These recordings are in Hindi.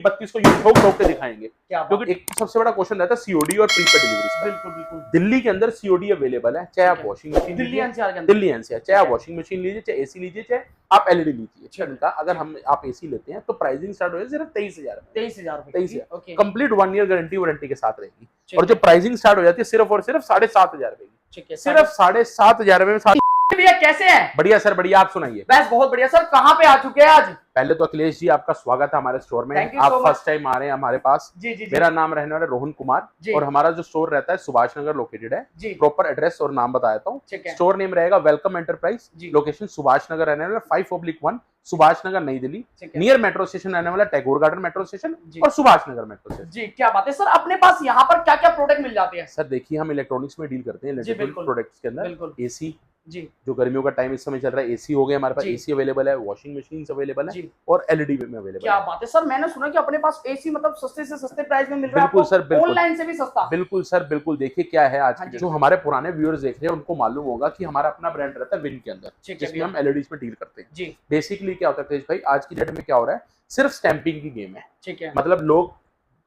32 को यूं ठोक ठोक के दिखाएंगे, क्योंकि एक सबसे बड़ा क्वेश्चन रहता है सीओडी और प्रीपेड डिलीवरी। बिल्कुल बिल्कुल। दिल्ली के अंदर सीओडी अवेलेबल है, चाहे आप वॉशिंग मशीन दिल्ली एनसीआर के अंदर, दिल्ली एनसीआर, चाहे आप वॉशिंग मशीन लीजिए, चाहे एसी लीजिए, चाहे आप एलईडी लीजिए। इनका अगर हम आप एसी लेते हैं तो प्राइसिंग स्टार्ट हो जाए सिर्फ 23,000, 23,000 कंप्लीट 1 ईयर गारंटी वारंटी के साथ रहेगी। और जो प्राइसिंग स्टार्ट हो जाती है सिर्फ और सिर्फ 7,500 रुपए की, सिर्फ 7,500 रुपए में। भैया कैसे हैं? बढ़िया सर, बढ़िया। आप सुनाइए। बस बहुत बढ़िया सर। कहाँ पे आ चुके हैं आज? पहले तो अखिलेश जी आपका स्वागत है हमारे स्टोर में। आप फर्स्ट टाइम आ रहे हैं हमारे पास। जी जी। मेरा नाम रहने वाला रोहन कुमार और हमारा जो स्टोर रहता है सुभाष नगर लोकेटेड है। प्रॉपर एड्रेस और नाम बता देता हूँ। स्टोर नेम रहेगा welcome enterprise, location Subhash Nagar रहने वाला 5/1 सुभाष नगर नई दिल्ली, नियर मेट्रो स्टेशन रहने वाला टैगोर गार्डन मेट्रो स्टेशन और सुभाष नगर मेट्रो स्टेशन। जी क्या बात है सर। अपने पास यहाँ पर क्या क्या प्रोडक्ट मिल जाते हैं? सर देखिए, हम इलेक्ट्रॉनिक्स में डील करते हैं, इलेक्ट्रिकल प्रोडक्ट्स के अंदर एसी जी, जो गर्मियों का टाइम इस समय चल रहा है, एसी हो गया हमारे पास, एसी अवेलेबल है, वॉशिंग मशीन अवेलेबल है और एलईडी में अवेलेबल है। क्या बात है सर। मैंने सुना कि अपने पास एसी मतलब सस्ते से सस्ते प्राइस में मिल रहा है। बिल्कुल सर, बिल्कुल ऑनलाइन से भी सस्ता। बिल्कुल सर, बिल्कुल। देखिए क्या है, आज जो हमारे पुराने व्यूअर्स देख रहे हैं उनको मालूम होगा कि हमारा अपना ब्रांड रहता है विन के अंदर, जिसमें हम एलईडी में डील करते हैं। बेसिकली क्या होता है तेज भाई, आज की डेट में क्या हो रहा है, सिर्फ स्टैंपिंग की गेम है। ठीक है, मतलब लोग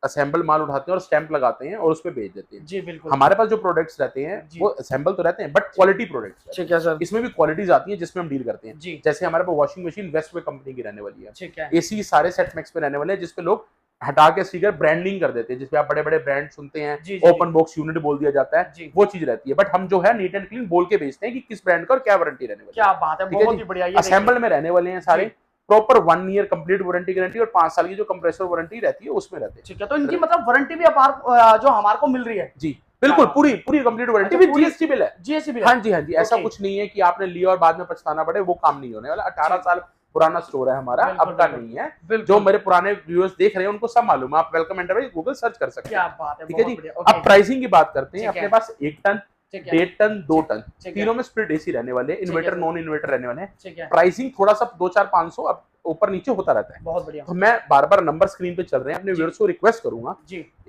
असेंबल माल उठाते हैं और स्टैंप लगाते हैं और उस पे बेच देते हैं। जी बिल्कुल। हमारे पास जो प्रोडक्ट्स रहते हैं वो असेंबल तो रहते हैं बट क्वालिटी प्रोडक्ट्स। ठीक है सर। इसमें भी क्वालिटीज आती है जिसमें हम डील करते हैं। जैसे हमारे पास वॉशिंग मशीन वेस्टवे कंपनी की रहने वाली है। ठीक है। एसी सारे सेट मैक्स पे रहने वाले हैं, जिसपे लोग हटा के स्टिकर ब्रांडिंग कर देते हैं, जिसपे आप बड़े बड़े ब्रांड सुनते हैं, ओपन बॉक्स यूनिट बोल दिया जाता है, वो चीज रहती है। बट हम जो है नीट एंड क्लीन बोल के बेचते हैं कि किस ब्रांड का और क्या वारंटी रहने वाली है। क्या बात है, बहुत ही बढ़िया। असेंबल में रहने वाले हैं सारे, proper 1 year complete warranty guarantee और 5 साल की जो कंप्रेसर वारंटी रहती है उसमें रहते हैं। ठीक है, तो इनकी मतलब वारंटी भी जो हमारे को मिल रही है? जी बिल्कुल, पूरी complete warranty with GST bill है। GST bill? हाँ जी, हाँ जी। ऐसा कुछ नहीं है कि आपने लिया और बाद में पछताना पड़े, वो काम नहीं होने वाला। 18 साल पुराना स्टोर है हमारा, अब का नहीं है। जो मेरे पुराने व्यूअर्स देख रहे हैं उनको सब मालूम है, आप वेलकम एंटरप्राइज गूगल सर्च कर सकते हैं। ठीक है जी। अब प्राइसिंग की बात करते हैं। अपने पास 1 टन, 1.5 टन, 2 टन, तीनों में स्प्लिट एसी रहने वाले, इन्वर्टर नॉन इन्वर्टर रहने वाले हैं। प्राइसिंग थोड़ा सा 2-4-500 अब ऊपर नीचे होता रहता है। बहुत बढ़िया। तो मैं बार-बार नंबर स्क्रीन पे चल रहे हैं, अपने व्यूअर्स को रिक्वेस्ट करूंगा।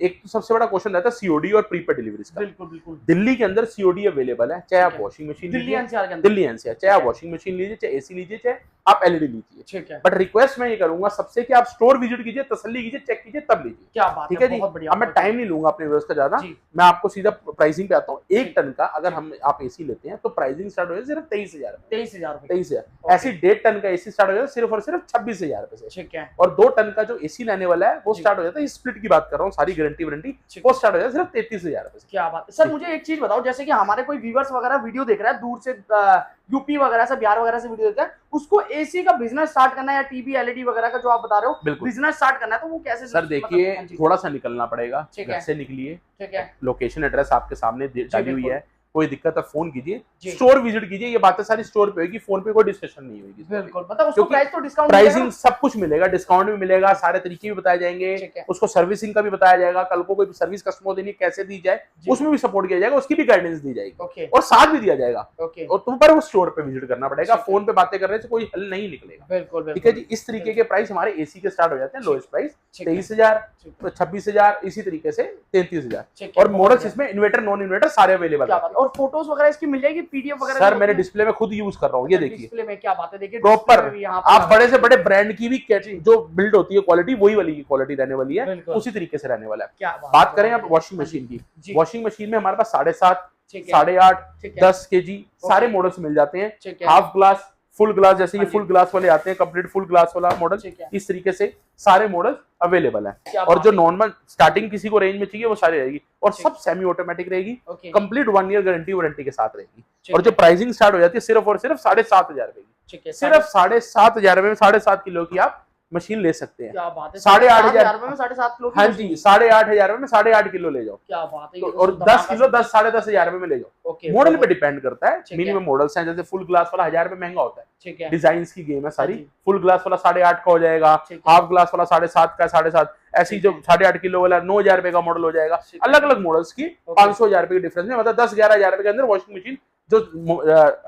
एक तो सबसे बड़ा क्वेश्चन रहता है सीओडी और प्रीपेड डिलीवरी का। बिल्कुल बिल्कुल। दिल्ली के अंदर सीओडी अवेलेबल है, चाहे आप वॉशिंग मशीन दिल्ली एनसीआर के अंदर, दिल्ली एनसीआर, चाहे आप वॉशिंग मशीन लीजिए, चाहे एसी लीजिए, चाहे आप एलईडी लीजिए। ठीक है। बट रिक्वेस्ट मैं ये करूंगा सबसे कि आप स्टोर विजिट कीजिए, तसल्ली कीजिए, चेक कीजिए, तब लीजिए। क्या बात है, ठीक है जी। अब मैं टाइम नहीं लूंगा अपने व्यूअर्स का ज्यादा, मैं आपको सीधा प्राइसिंग पे आता हूँ। 1 टन का अगर हम आप एसी लेते हैं तो प्राइसिंग स्टार्ट हो जाए सिर्फ 23,000। 23,000। ऐसे 1.5 टन का एसी स्टार्ट हो जाए सिर्फ और सिर्फ 26,000 रुपए से। ठीक है। और 2 टन का जो एसी लेने वाला है वो स्टार्ट हो जाता है, स्प्लिट की बात कर रहा हूँ, सारी गारंटी वारंटी, वो स्टार्ट हो जाता है सिर्फ 33,000 रुपए से। क्या बात है सर। मुझे एक चीज बताओ, जैसे कि हमारे कोई व्यूअर्स वगैरह वीडियो देख रहा है दूर से, यूपी वगैरह से, बिहार वगैरह से वीडियो देखता है, उसको एसी का बिजनेस स्टार्ट करना है या टीवी एलईडी वगैरह का जो आप बता रहे हो बिजनेस स्टार्ट करना है, तो वो कैसे? सर देखिए, थोड़ा सा निकलना पड़ेगा, घर से निकलिए। ठीक है। लोकेशन एड्रेस आपके सामने डाली हुई है, कोई दिक्कत है फोन कीजिए, स्टोर विजिट कीजिए। ये बातें सारी स्टोर पे होगी, फोन पे कोई डिस्कशन नहीं होगी। बिल्कुल, मतलब उसको प्राइस तो डिस्काउंट, प्राइसिंग सब कुछ मिलेगा, डिस्काउंट भी मिलेगा, सारे तरीके भी बताए जाएंगे, उसको सर्विसिंग का भी बताया जाएगा, कल को कोई सर्विस कस्टमर देनी कैसे दी जाए उसमें भी सपोर्ट किया जाएगा, उसकी भी गाइडेंस दी जाएगी और साथ भी दिया जाएगा। और तुम पर वो स्टोर पे विजिट करना पड़ेगा, फोन पे बातें करने से कोई हल नहीं निकलेगा। ठीक है जी। इस तरीके के प्राइस हमारे एसी के स्टार्ट हो जाते हैं, लोएस्ट प्राइस 23,000, 26,000, इसी तरीके से 33,000 और मॉडल्स इसमें इन्वर्टर नॉन इन्वर्टर सारे अवेलेबल है। और फोटोज वगैरह मिल जाएगी, पीडीएफ वगैरह? सर मेरे डिस्प्ले में खुद यूज कर रहा हूँ, ये देखिए डिस्प्ले में। क्या बात है, देखिए प्रॉपर आप बड़े से बड़े ब्रांड की भी जो बिल्ड होती है क्वालिटी, वही वाली की क्वालिटी रहने वाली है, उसी तरीके से रहने वाला है। बात करें अब वॉशिंग मशीन की, वॉशिंग मशीन में हमारे पास 7.5, 8.5, 10 kg सारे मॉडल्स मिल जाते हैं। हाफ ग्लास, फुल ग्लास, जैसे ये फुल ग्लास वाले आते हैं, कंप्लीट फुल ग्लास वाला मॉडल, इस तरीके से सारे मॉडल अवेलेबल है। और जो नॉर्मल स्टार्टिंग किसी को रेंज में चाहिए वो सारी रहेगी और सब सेमी ऑटोमेटिक रहेगी, कंप्लीट 1 ईयर गारंटी वारंटी के साथ रहेगी। और जो प्राइसिंग स्टार्ट हो जाती है सिर्फ और सिर्फ 7,500 रुपए की, सिर्फ 7,500 रुपए में 7.5 किलो की आप मशीन ले सकते हैं। क्या बात है, 8,500 में 7.5 किलो? हाँ जी, 8,500 रुपए में 8.5 किलो ले जाओ। क्या बात है। और 10 किलो 10-10,500 रुपए में ले जाओ। मॉडल पे डिपेंड करता है, मिनिमम मॉडल्स हैं, जैसे फुल ग्लास वाला 1,000 रुपए महंगा होता है। ठीक है। डिजाइन की गेम है सारी। फुल ग्लास वाला 8.5 का हो जाएगा, हाफ ग्लास वाला 7.5 का, 7.5 ऐसी जो 8.5 किलो वाला 9,000 रुपए का मॉडल हो जाएगा। अलग अलग मॉडल्स की 500,000 रुपए की डिफरेंस में, मतलब 10-11,000 रुपए के अंदर वॉशिंग मशीन जो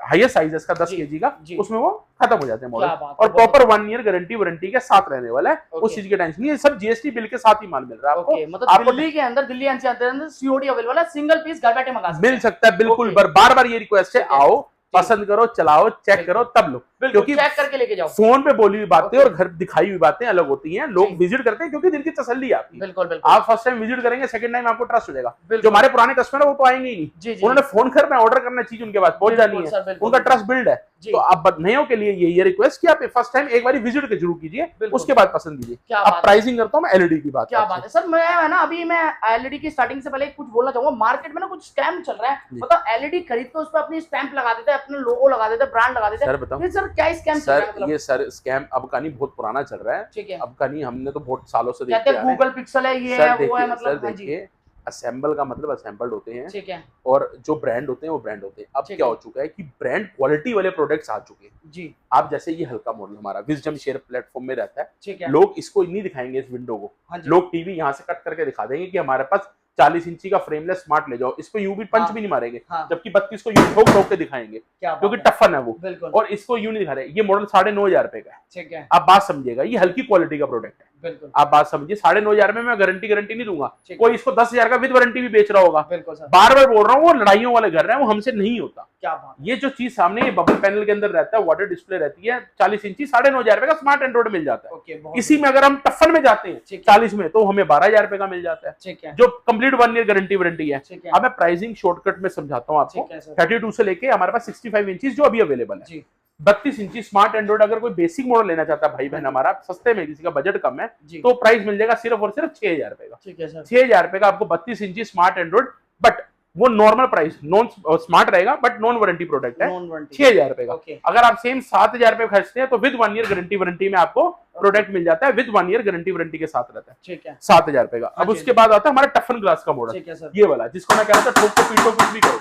हाईएस्ट साइज है इसका 10 kg का, उसमें वो खत्म हो जाते हैं मॉडल। और प्रॉपर 1 ईयर गारंटी वारंटी के साथ रहने वाला है, उस चीज की टेंशन नहीं है। सब जीएसटी बिल के साथ ही माल मिल रहा है आपको। मतलब दिल्ली के अंदर, दिल्ली एनसीआर के अंदर सीओडी अवेलेबल है, सिंगल पीस घर बैठे मंगा सकते हैं, मिल सकता है। बिल्कुल, बार बार ये रिक्वेस्ट है, आओ, पसंद करो, चलाओ, चेक करो, तब लो। क्योंकि चेक करके लेके जाओ। फोन पे बोली हुई बातें और घर दिखाई हुई बातें अलग होती हैं, लोग विजिट करते हैं क्योंकि दिल की तसल्ली आती है। बिल्कुल आप फर्स्ट टाइम विजिट करेंगे, सेकंड टाइम आपको ट्रस्ट हो जाएगा। जो हमारे पुराने कस्टमर है वो तो आएंगे ही नहीं, उन्होंने फोन करना है, ऑर्डर करना, चीज उनके पास पहुंच जानी है, उनका ट्रस्ट बिल्ड है। तो आप नयों के लिए ये रिक्वेस्ट कि आप फर्स्ट टाइम एक बार विजिट के जरूर कीजिए, उसके बाद पसंद कीजिए। अब प्राइसिंग करता हूँ मैं एलईडी की बात। क्या बात है सर, मैं है ना अभी मैं एलईडी की स्टार्टिंग से पहले कुछ बोलना चाहूंगा। मार्केट में ना कुछ स्कैम चल रहा है, मतलब एलईडी खरीद के उस पर अपनी स्टैंप लगा देते हैं, अपने लोगो लगा देते हैं, ब्रांड लगा देते हैं। सर बताओ सर क्या स्कैम चल रहा है? मतलब ये सर स्कैम अब का नहीं, बहुत पुराना चल रहा है। ठीक है, अब का नहीं, हमने तो बहुत सालों से कहते हैं गूगल पिक्सल है, ये है वो है, मतलब सर देखिए, असेंबल का मतलब असेंबल्ड होते हैं, ठीक है, और जो ब्रांड होते हैं वो ब्रांड होते हैं। अब क्या हो चुका है कि ब्रांड क्वालिटी वाले प्रोडक्ट्स आ चुके हैं जी। आप जैसे ये हल्का मॉडल हमारा विजडम शेयर प्लेटफॉर्म में रहता है, ठीक है, लोग इसको नहीं दिखाएंगे इस विंडो को, लोग टीवी यहाँ से कट करके दिखा देंगे कि हमारे पास 40 इंची का फ्रेमलेस स्मार्ट ले जाओ, इसको यूं भी पंच भी नहीं मारेंगे, जबकि 32 को यूं ठोक ठोक के दिखाएंगे क्योंकि टफन है वो, और इसको यूं नहीं दिखा रहे। ये मॉडल 9,500 रुपए का है, ठीक है। आप बात समझिएगा, ये हल्की क्वालिटी का प्रोडक्ट है, बिल्कुल। आप बात समझिए, 9,500 में मैं गारंटी नहीं दूंगा, कोई इसको 10,000 का विद वारंटी भी बेच रहा होगा। बार बार बोल रहा हूँ, वो लड़ाइयों वाले घर रहे हैं, वो हमसे नहीं होता। क्या बात, ये जो चीज सामने ये बबल पैनल के अंदर रहता है, वाटर डिस्प्ले रहती है, 40 इंची 9,500 रुपए का स्मार्ट एंड्रॉइड मिल जाता है। इसी में अगर हम टफन में जाते हैं 40 में, तो हमें 12,000 रुपए का मिल जाता है, जो कंप्लीट 1 ईयर गारंटी वारंटी है। अब मैं प्राइसिंग शॉर्टकट में समझाता हूँ आपको। 32 से लेके हमारे पास 65 इंची जो अभी अवेलेबल है, 32 इंची स्मार्ट एंड्रॉइड अगर कोई बेसिक मॉडल लेना चाहता है भाई बहन हमारा, सस्ते में, किसी का बजट कम है, तो प्राइस मिल जाएगा सिर्फ और सिर्फ 6,000 रुपए का। ठीक है सर, 6,000 रुपए का आपको 32 इंची स्मार्ट एंड्रॉइड, बट वो नॉर्मल प्राइस, नॉन स्मार्ट रहेगा बट नॉन वारंटी प्रोडक्ट है, 6,000 रुपए का। अगर आप सेम 7,000 रुपए खर्चते हैं तो विद 1 ईयर गारंटी वारंटी में आपको प्रोडक्ट मिल जाता है, विद 1 ईयर गारंटी वारंटी के साथ रहता है, ठीक है, 7,000 रुपए का। अब उसके बाद आता है हमारा टफन ग्लास का मॉडल, ये वाला जिसको मैं कह रहा था ठोक के पीटो कुछ भी करो,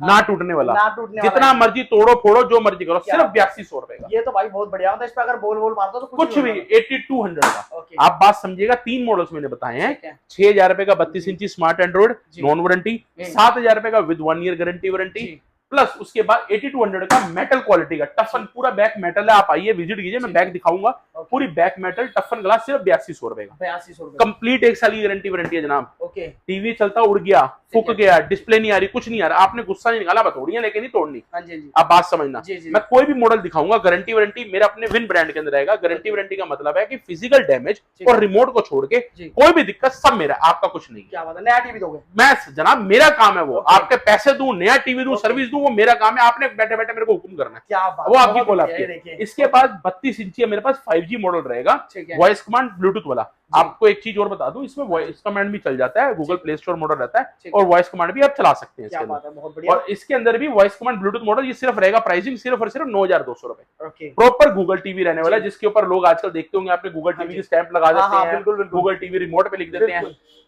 ना टूटने वाला, जितना मर्जी तोड़ो फोड़ो जो मर्जी करो, सिर्फ 8200 रुपए का। ये तो भाई बहुत बढ़िया होता है, इस पे अगर बोल मारता तो कुछ भी 8200 का। आप बात समझिएगा, 3 मॉडल्स मैंने बताए हैं, 6,000 रुपए का 32 इंची स्मार्ट एंड्रॉइड नॉन वारंटी, 7,000 रुपए का with 1 year guarantee warranty, plus उसके बाद 8200 का मेटल क्वालिटी का टफन, पूरा बैक मेटल है। आप आइए विजिट कीजिए, मैं बैक दिखाऊंगा, पूरी बैक मेटल टफन ग्लास सिर्फ 8200 रुपए का, 8200 रुपए कंप्लीट 1 साल की गारंटी वारंटी है जनाब। ओके, टीवी चलता उड़ गया, फूक गया, डिस्प्ले नहीं आ रही, कुछ नहीं आ रहा, आपने गुस्सा नहीं निकाला, बतोड़ियां लेके नहीं तोड़नी। आप बात समझना, मैं कोई भी मॉडल दिखाऊंगा, गारंटी वारंटी मेरा अपने विन ब्रांड के अंदर रहेगा। गारंटी वारंटी का मतलब है कि फिजिकल डैमेज और रिमोट को छोड़ के कोई भी दिक्कत सब मेरा, आपका कुछ नहीं। क्या बात है, नया टीवी दोगे? मैं जनाब, मेरा काम है वो, आपके पैसे दूं, नया टीवी दूं, सर्विस दूं, वो मेरा काम है, आपने बैठे बैठे मेरे को हुक्म करना है, क्या बात, वो आपकी कॉल आपकी है। इसके बाद 32 इंची मेरे पास 5G मॉडल रहेगा, वॉइस कमांड ब्लूटूथ वाला। आपको एक चीज और बता दूं, इसमें वॉइस कमांड भी चल जाता है, गूगल प्ले स्टोर मॉडल रहता है, और वॉइस कमांड भी आप चला सकते हैं इसके अंदर। और इसके अंदर भी वॉइस कमांड ब्लूटूथ मॉडल, ये सिर्फ रहेगा प्राइसिंग सिर्फ और सिर्फ 9,200 रुपए। प्रॉपर गूगल टीवी रहने वाला है, जिसके ऊपर लोग आजकल देखते होंगे, आपने गूगल टीवी की स्टैंप लगा देते हैं, गूगल टीवी रिमोट पे लिख देते हैं।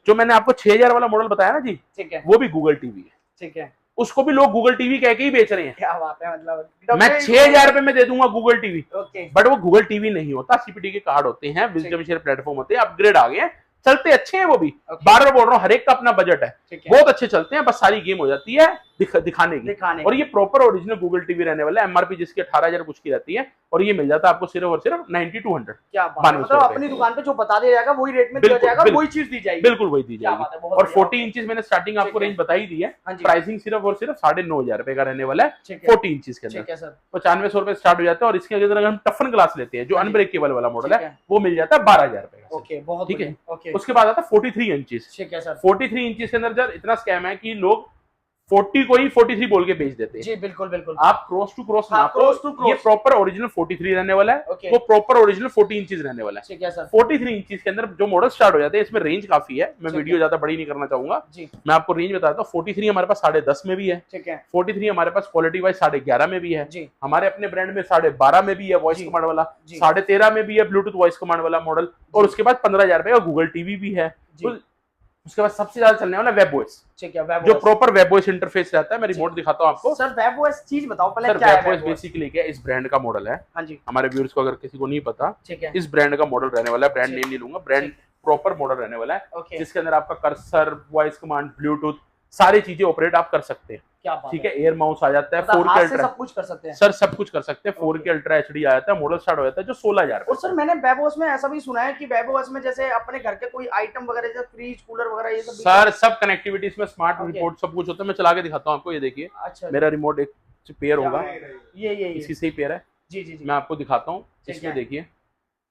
जो मैंने आपको 6,000 वाला मॉडल बताया ना जी, ठीक है, वो भी गूगल टीवी है, ठीक है, उसको भी लोग गूगल टीवी कह के ही बेच रहे हैं। क्या बात है, मतलब मैं 6,000 रुपए में दे दूंगा गूगल टीवी, बट वो गूगल टीवी नहीं होता, सीपीटी के कार्ड होते हैं, विजडम शेयर प्लेटफॉर्म होते हैं, अपग्रेड आ गए हैं, चलते अच्छे हैं वो भी। बार बार बोल रहा हूँ, हर एक का अपना बजट है, बहुत अच्छे चलते हैं, बस सारी गेम हो जाती है दिखाने की। और ये प्रॉपर ओरिजिनल गूगल टीवी रहने वाला है, एमआरपी जिसकी 18,000 कुछ की रहती है, और ये मिल जाता है आपको सिर्फ और सिर्फ 9200। क्या बात है, मतलब अपनी दुकान पे जो बता दिया जाएगा वही रेट में दिया जाएगा, वही चीज दी जाएगी, बिल्कुल वही दी जाएगी। और 40 इंचेस मैंने स्टार्टिंग आपको रेंज बताई दी है, प्राइसिंग सिर्फ और सिर्फ 9,500 रुपए का रहने वाला है 40 इंचेस के अंदर, 9500 रुपए स्टार्ट हो जाता है। और इसके अगर हम टफन ग्लास लेते हैं, जो अनब्रेकेबल वाला मॉडल है, वो मिल जाता है 12,000 रुपए का, ठीक है। उसके बाद आता है 43 इंचेस, 43 इंचेस के अंदर सर इतना स्कैम है कि लोग 40 को ही 43 बोल के बेच देते हैं। जी बिल्कुल बिल्कुल, आप क्रॉस टू क्रॉस ये प्रॉपर ओरिजिनल 43 रहने वाला है, वो प्रॉपर ओरिजिनल 40 इंचेस रहने वाला है, ठीक है सर। 43 इंचेस के अंदर जो मॉडल स्टार्ट हो जाते हैं, इसमें रेंज काफी है, मैं वीडियो ज्यादा बड़ी नहीं करना चाहूंगा, मैं आपको रेंज बताता हूँ। 43 हमारे पास 10.5 में भी है, ठीक है, 43 हमारे पास क्वालिटी वाइज 11.5 में भी है, हमारे अपने ब्रांड में 12.5 में भी है वॉइस कमांड वाला, 13.5 में भी है ब्लूटूथ वॉइस कमांड वाला मॉडल, और उसके बाद 15,000 रुपए का गूगल टीवी भी है। उसके बाद सबसे ज्यादा चलने वाला वेब वॉइस, ठीक है, जो प्रॉपर वेब वॉइस इंटरफेस रहता है। मैं रिमोट दिखाता हूँ आपको। सर वेब वॉइस चीज बताओ पहले, क्या है वेब वॉइस? बेसिकली क्या, इस ब्रांड का मॉडल है, हाँ जी, हमारे व्यूअर्स को अगर किसी को नहीं पता, ठीक है, इस ब्रांड का मॉडल रहने वाला है, ब्रांड नेम नहीं लूंगा, ब्रांड प्रॉपर मॉडल रहने वाला है, जिसके अंदर आपका कर्सर, वॉइस कमांड, ब्लूटूथ, सारी चीजें ऑपरेट आप कर सकते हैं, ठीक है। एयर माउस आ जाता है, 4K अल्ट्रा, सब कुछ कर सकते हैं सर, सब कुछ कर सकते हैं। 4K अल्ट्रा HD आ जाता है, मॉडल स्टार्ट हो जाता है जो 16,000। और सर मैंने वेबओएस में ऐसा भी सुना है कि वेबओएस में जैसे अपने घर के कोई आइटम वगैरह जैसे फ्रिज, कूलर वगैरह, ये सब सर सब कनेक्टिविटी इसमें, स्मार्ट रिपोर्ट सब कुछ होता है। मैं चला के दिखाता हूँ आपको, ये देखिए, अच्छा, मेरा रिमोट एक पेयर होगा, ये इसी से ही पेयर है, जी जी जी, मैं आपको दिखाता हूँ। इसमें देखिए,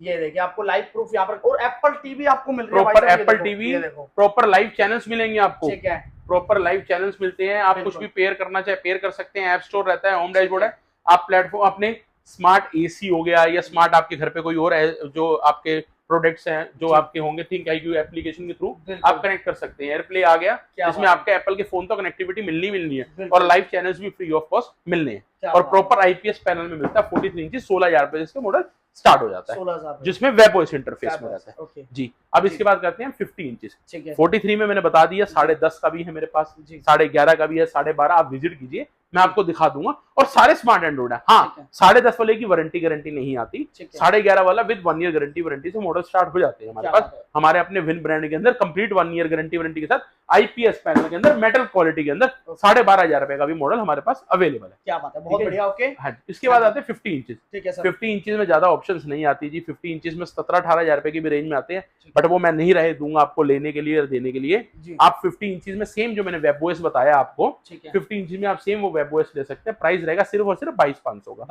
ये देखिए आपको लाइव प्रूफ यहाँ पर, और एप्पल टीवी आपको मिल रही है, proper Apple TV, proper live channels मिलेंगे आपको, ठीक है, प्रॉपर लाइव चैनल्स मिलते हैं। आप कुछ भी पेयर करना चाहे पेयर कर सकते हैं, ऐप स्टोर रहता है, होम डैशबोर्ड है। आप प्लेटफॉर्म अपने स्मार्ट एसी हो गया या स्मार्ट आपके घर पे कोई और जो आपके प्रोडक्ट्स हैं जो आपके होंगे, थिंक IQ एप्लीकेशन के थ्रू आप कनेक्ट कर सकते हैं। एयरप्ले आ गया जिसमें आपके एप्पल के फोन तो कनेक्टिविटी मिलनी है, और लाइव चैनल्स भी फ्री ऑफ कॉस्ट मिलने हैं, और प्रॉपर IPS पैनल में मिलता है 43 इंच 16,000 रुपए इसका मॉडल स्टार्ट हो जाता है, जिसमें वेब OS इंटरफेस में रहता है जी। अब इसके बाद करते हैं 50 इंच। 43 में मैंने बता दिया, 10.5 का भी है मेरे पास, 11.5 का भी है, 12.5। आप विजिट कीजिए, मैं आपको दिखा दूंगा, और सारे स्मार्ट एंड्रॉइड है। हाँ, 10.5 वाले की वारंटी गारंटी नहीं आती, 11.5 वाला विद 1 ईयर गारंटी से मॉडल स्टार्ट हो जाते हैं हमारे पास। हमारे अपने विन ब्रांड के अंदर कंप्लीट 1 ईयर गारंटी के साथ IPS पैनल के अंदर मेटल क्वालिटी के अंदर 12,500 रुपए का भी मॉडल हमारे पास अवेलेबल है। क्या बात है, बहुत बढ़िया। ओके, हाँ, इसके बाद आते हैं 50 इंचेस। ठीक है सर। 50 इंचेस में ज्यादा ऑप्शंस नहीं आती जी। 50 इंचेस में 17-18 रुपए की भी रेंज में आते हैं, बट वो मैं नहीं रहे दूंगा आपको लेने के लिए और देने के लिए। आप 50 इंचेस में सेम जो मैंने वेब OS बताया आपको, 50 इंचेस में आप सेम वो वेब OS ले सकते हैं। प्राइस रहेगा सिर्फ और सिर्फ 22,500 का।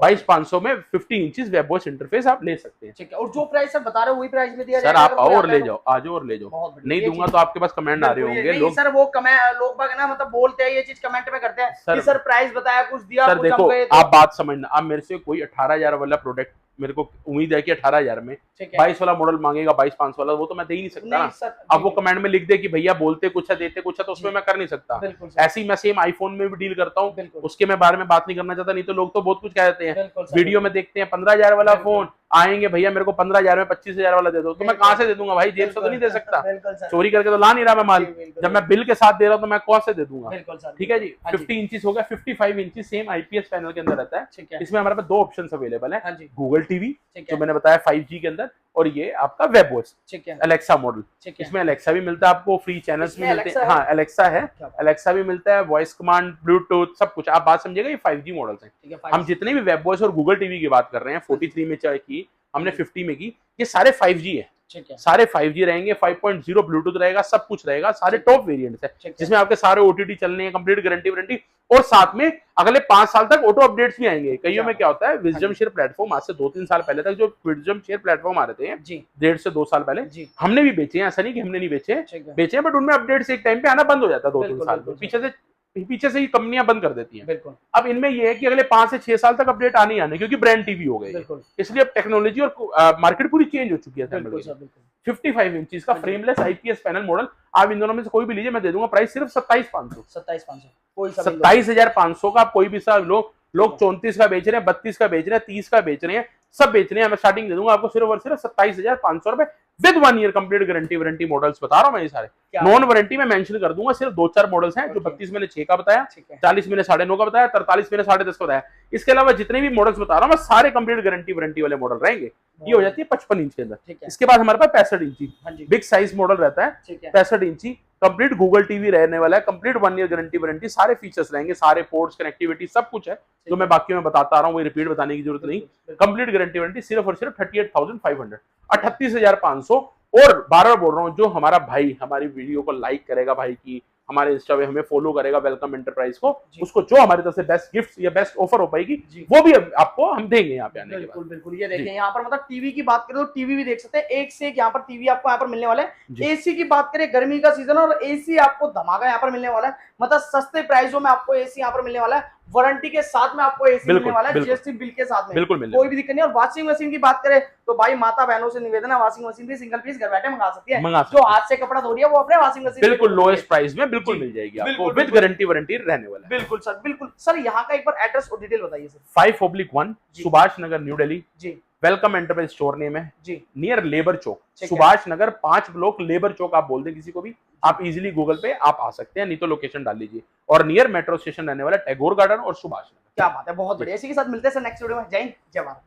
22,500 में 50 इंचेस वेब OS इंटरफेस आप ले सकते हैं। ठीक है, और जो प्राइस सर बता रहे हो वही प्राइस में दिया सर आप आओ और ले जाओ, आज और ले जाओ। नहीं दूंगा तो आपके पास कमेंट आ रहे होंगे लोग, सर वो लोग बाग ना मतलब बोलते हैं ये चीज कमेंट में करते हैं कि सर प्राइस बताया कुछ दिया। सर देखो, आप बात समझना, आप मेरे से कोई 18,000 वाला प्रोडक्ट, मेरे को उम्मीद है कि 18,000 में 22 वाला मॉडल मांगेगा, 22,500 वाला, वो तो मैं दे ही नहीं सकता ना। अब वो कमेंट में लिख दे कि भैया बोलते कुछ है देते कुछ है, तो उसमें मैं कर नहीं सकता। ऐसे ही मैं सेम आईफोन में भी डील करता हूँ, उसके मैं बारे में बात नहीं करना चाहता, नहीं तो लोग तो बहुत कुछ कह देते हैं। वीडियो में देखते हैं 15,000 वाला फोन आएंगे, भैया मेरे को 15,000 में 25,000 वाला दे दो, तो मैं कहाँ से दे दूंगा भाई, जेब से तो नहीं दे सकता, चोरी करके तो ला नहीं रहा मैं माल। जब मैं बिल के साथ दे रहा हूँ तो मैं कौन से दे दूंगा। ठीक है जी। 50 इंचेस हो गया। 55 इंचेस सेम IPS पैनल के अंदर रहता है। इसमें हमारे पास 2 ऑप्शन अवेलेबल है, गूगल टीवी जो मैंने बताया 5G के अंदर, और ये आपका वेब OS अलेक्सा मॉडल। इसमें अलेक्सा भी मिलता है आपको, फ्री चैनल्स भी मिलते हैं। हाँ, अलेक्सा है, अलेक्सा भी मिलता है, वॉइस कमांड, ब्लूटूथ, सब कुछ। आप बात समझिएगा, ये 5G मॉडल्स हैं। हम जितने भी वेब OS और गूगल टीवी की बात कर रहे हैं, 43 में चाहे की हमने 50 में की, ये सारे 5G है, सारे 5G रहेंगे, 5.0 ब्लूटूथ रहेगा, सब कुछ रहेगा, सारे टॉप वेरिएंट्स है, जिसमें आपके सारे OTT चलने हैं, कंप्लीट गारंटी वारंटी, और साथ में अगले 5 साल तक ऑटो अपडेट्स भी आएंगे। कईयों में क्या होता है, विजडम शेयर प्लेटफॉर्म आज से 2-3 साल पहले तक जो विजडम शेयर प्लेटफॉर्म आ रहे थे 1.5 से 2 साल पहले, हमने भी बेचे हैं, ऐसा नहीं कि हमने नहीं बेचे हैं, बट उनमें अपडेट्स एक टाइम पे आना बंद हो जाता है 2-3 साल में, पीछे से ही कंपनियां बंद कर देती हैं। अब इनमें ये है कि अगले 5 से 6 साल तक अपडेट आने ही आने, क्योंकि ब्रांड टीवी हो गए, इसलिए अब टेक्नोलॉजी और मार्केट पूरी चेंज हो चुकी है। 55 इंचेस का फ्रेमलेस IPS पैनल मॉडल, आप इन दोनों में से कोई भी लीजिए, मैं दे दूंगा प्राइस सिर्फ 27,500। 27,500 का। आप कोई भी सा लोग 34 का बेच रहे हैं, 32 का बेच रहे हैं, 30 का बेच रहे हैं, सब बेच रहे हैं। मैं स्टार्टिंग दे दूंगा आपको सिर्फ और सिर्फ 27,500 रुपए with 1 year complete guarantee warranty models बता रहा हूं मैं। ये सारे नॉन वारंटी में मेंशन कर दूंगा, सिर्फ 2-4 मॉडल्स हैं, जो 32 मैंने 6 का बताया, 40 मैंने 9.5 का बताया, 43 मैंने 10.5 का बताया। इसके अलावा जितने भी मॉडल्स बता रहा हूं मैं, सारे कंप्लीट गारंटी वारंटी वाले मॉडल रहेंगे। ये हो जाती है 55 इंच के अंदर। इसके बाद हमारे पास 65 इंची बिग साइज मॉडल रहता है, 65 इंची कंप्लीट गूगल टीवी रहने वाला है, कंप्लीट 1 ईयर गारंटी वारंटी, सारे फीचर्स रहेंगे, सारे पोर्ट्स, कनेक्टिविटी, सब कुछ है, जो मैं बाकी में बताता रहा हूँ, वही रिपीट बताने की जरूरत नहीं। कंप्लीट गारंटी वारंटी सिर्फ और सिर्फ 38,500, 38,500। और बार-बार बोल रहा हूँ, जो हमारा भाई हमारी वीडियो को लाइक करेगा, भाई की हमारे इंस्टा पे हमें फॉलो करेगा वेलकम एंटरप्राइज को, उसको जो हमारी तरफ से बेस्ट गिफ्ट या बेस्ट ऑफर हो पाएगी वो भी आपको हम देंगे यहाँ पे आने के बाद। बिल्कुल। ये देखिए यहाँ पर मतलब टीवी की बात करें तो टीवी भी देख सकते हैं, एक से एक यहाँ पर टीवी आपको यहाँ पर मिलने वाला है। एसी की बात करें, गर्मी का सीजन और एसी आपको धमाका यहाँ पर मिलने वाला है, मतलब सस्ते प्राइसों में आपको एसी यहाँ पर मिलने वाला है, वारंटी के साथ में आपको एसी मिलने वाला है, जीएसटी बिल के साथ में, बिल्कुल कोई भी दिक्कत नहीं। और वॉशिंग मशीन की बात करें तो भाई माता बहनों से निवेदन है, वॉशिंग मशीन भी सिंगल पीस घर बैठे मंगा सकती है, जो हाथ से कपड़ा धो रही है वो अपने वॉशिंग मशीन बिल्कुल लोएस्ट प्राइस में बिल्कुल मिल जाएगी आपको, विद गारंटी वारंटी रहने वाला है। बिल्कुल सर, बिल्कुल सर। यहाँ का एक बार एड्रेस और डिटेल बताइए सर। 5/1 सुभाष नगर, न्यू दिल्ली जी। वेलकम एंटरप्राइज स्टोर नेम है जी, नियर लेबर चौक, सुभाष नगर 5 ब्लॉक, लेबर चौक आप बोल दें किसी को भी, आप इजीली गूगल पे आप आ सकते हैं, नहीं तो लोकेशन डाल लीजिए। और नियर मेट्रो स्टेशन रहने वाला टैगोर गार्डन और सुभाष नगर। क्या बात है, बहुत बढ़िया। इसी के साथ मिलते हैं सर नेक्स्ट वीडियो में। जय हिंद, जय भारत।